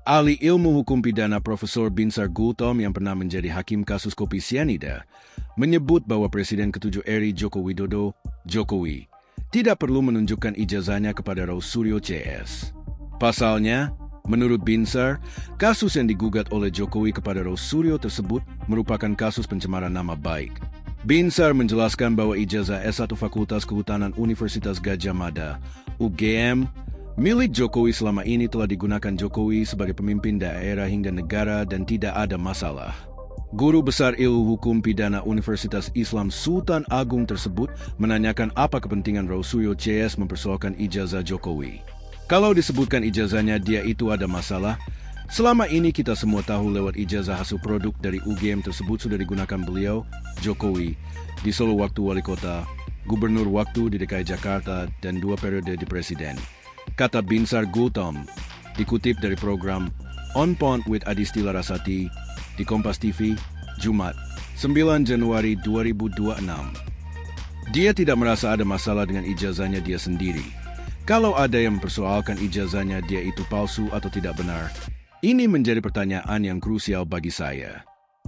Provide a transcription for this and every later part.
Ahli ilmu hukum pidana Profesor Binsar Gultom yang pernah menjadi hakim kasus kopi sianida menyebut bahwa Presiden ke-7 RI Joko Widodo, Jokowi, tidak perlu menunjukkan ijazahnya kepada Rausuryo CS. Pasalnya, menurut Binsar, kasus yang digugat oleh Jokowi kepada Rausuryo tersebut merupakan kasus pencemaran nama baik. Binsar menjelaskan bahwa ijazah S1 Fakultas Kehutanan Universitas Gadjah Mada, UGM, milik Jokowi selama ini telah digunakan Jokowi sebagai pemimpin daerah hingga negara dan tidak ada masalah. Guru Besar Ilmu Hukum Pidana Universitas Islam Sultan Agung tersebut menanyakan apa kepentingan Rausuryo CS mempersoalkan ijazah Jokowi. Kalau disebutkan ijazahnya dia itu ada masalah, selama ini kita semua tahu lewat ijazah hasil produk dari UGM tersebut sudah digunakan beliau, Jokowi, di Solo waktu wali kota, gubernur waktu di DKI Jakarta, dan 2 periode di presiden. Kata Binsar Gultom, dikutip dari program On Point with Adisti Larasati di Kompas TV, Jumat, 9 Januari 2026. Dia tidak merasa ada masalah dengan ijazahnya dia sendiri. Kalau ada yang mempersoalkan ijazahnya dia itu palsu atau tidak benar, ini menjadi pertanyaan yang krusial bagi saya.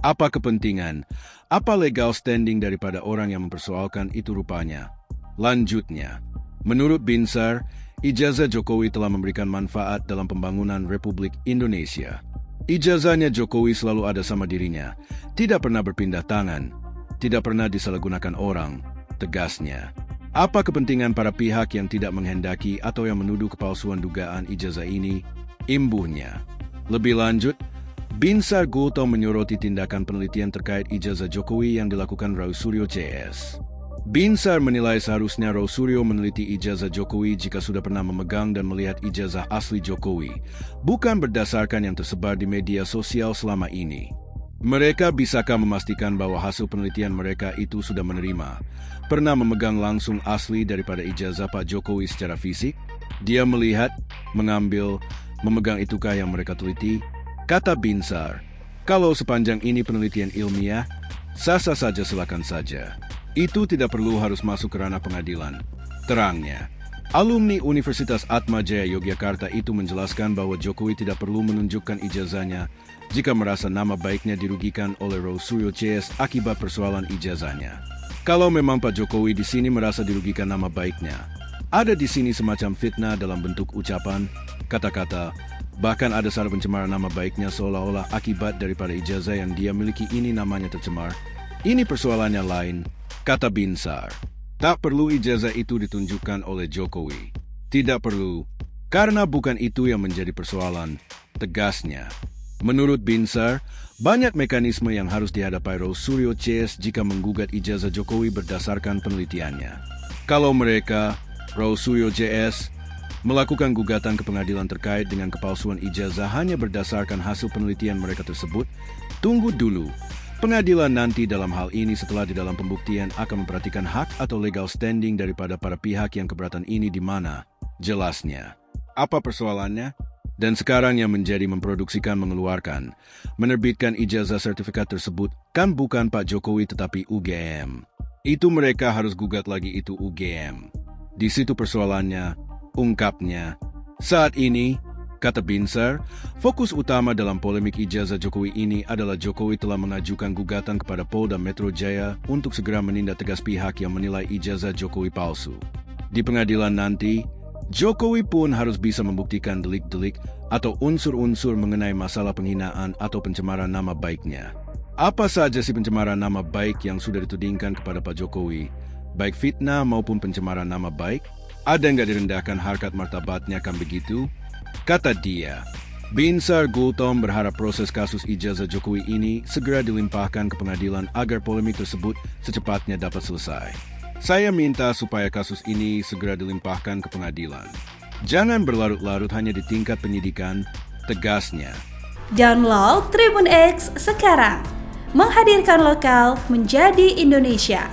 Apa kepentingan, apa legal standing daripada orang yang mempersoalkan itu rupanya? Lanjutnya, menurut Binsar, ijazah Jokowi telah memberikan manfaat dalam pembangunan Republik Indonesia. Ijazahnya Jokowi selalu ada sama dirinya, tidak pernah berpindah tangan, tidak pernah disalahgunakan orang, tegasnya. Apa kepentingan para pihak yang tidak menghendaki atau yang menuduh kepalsuan dugaan ijazah ini? Imbuhnya. Lebih lanjut, Binsar Gultom menyoroti tindakan penelitian terkait ijazah Jokowi yang dilakukan Rausuryo CS. Binsar menilai seharusnya Rausuryo meneliti ijazah Jokowi jika sudah pernah memegang dan melihat ijazah asli Jokowi, bukan berdasarkan yang tersebar di media sosial selama ini. Mereka bisakah memastikan bahwa hasil penelitian mereka itu sudah menerima, pernah memegang langsung asli daripada ijazah Pak Jokowi secara fisik? Dia melihat, mengambil, memegang itukah yang mereka teliti? Kata Binsar, kalau sepanjang ini penelitian ilmiah, sah-sah saja silakan saja. Itu tidak perlu harus masuk ke ranah pengadilan. Terangnya, alumni Universitas Atmajaya Yogyakarta itu menjelaskan bahwa Jokowi tidak perlu menunjukkan ijazahnya jika merasa nama baiknya dirugikan oleh Rausuryo CS akibat persoalan ijazahnya. Kalau memang Pak Jokowi di sini merasa dirugikan nama baiknya, ada di sini semacam fitnah dalam bentuk ucapan, kata-kata, bahkan ada syarat pencemaran nama baiknya seolah-olah akibat daripada ijazah yang dia miliki ini namanya tercemar. Ini persoalannya lain, kata Binsar. Tak perlu ijazah itu ditunjukkan oleh Jokowi. Tidak perlu, karena bukan itu yang menjadi persoalan, tegasnya. Menurut Binsar, banyak mekanisme yang harus dihadapi Rausuryo CS jika menggugat ijazah Jokowi berdasarkan penelitiannya. Kalau mereka, Rausuryo CS, melakukan gugatan ke pengadilan terkait dengan kepalsuan ijazah hanya berdasarkan hasil penelitian mereka tersebut, tunggu dulu. Pengadilan nanti dalam hal ini setelah di dalam pembuktian akan memperhatikan hak atau legal standing daripada para pihak yang keberatan ini di mana, jelasnya. Apa persoalannya? Dan sekarang yang menjadi memproduksikan mengeluarkan, menerbitkan ijazah sertifikat tersebut kan bukan Pak Jokowi tetapi UGM. Itu mereka harus gugat lagi itu UGM. Di situ persoalannya, ungkapnya. Saat ini, kata Binsar, fokus utama dalam polemik ijazah Jokowi ini adalah Jokowi telah mengajukan gugatan kepada Polda Metro Jaya untuk segera menindak tegas pihak yang menilai ijazah Jokowi palsu. Di pengadilan nanti, Jokowi pun harus bisa membuktikan delik-delik atau unsur-unsur mengenai masalah penghinaan atau pencemaran nama baiknya. Apa saja sih pencemaran nama baik yang sudah ditudingkan kepada Pak Jokowi, baik fitnah maupun pencemaran nama baik? Ada nggak direndahkan harkat martabatnya kan begitu? Kata dia. Binsar Gultom berharap proses kasus ijazah Jokowi ini segera dilimpahkan ke pengadilan agar polemik tersebut secepatnya dapat selesai. Saya minta supaya kasus ini segera dilimpahkan ke pengadilan. Jangan berlarut-larut hanya di tingkat penyidikan, tegasnya. Download Tribun X sekarang, menghadirkan lokal menjadi Indonesia.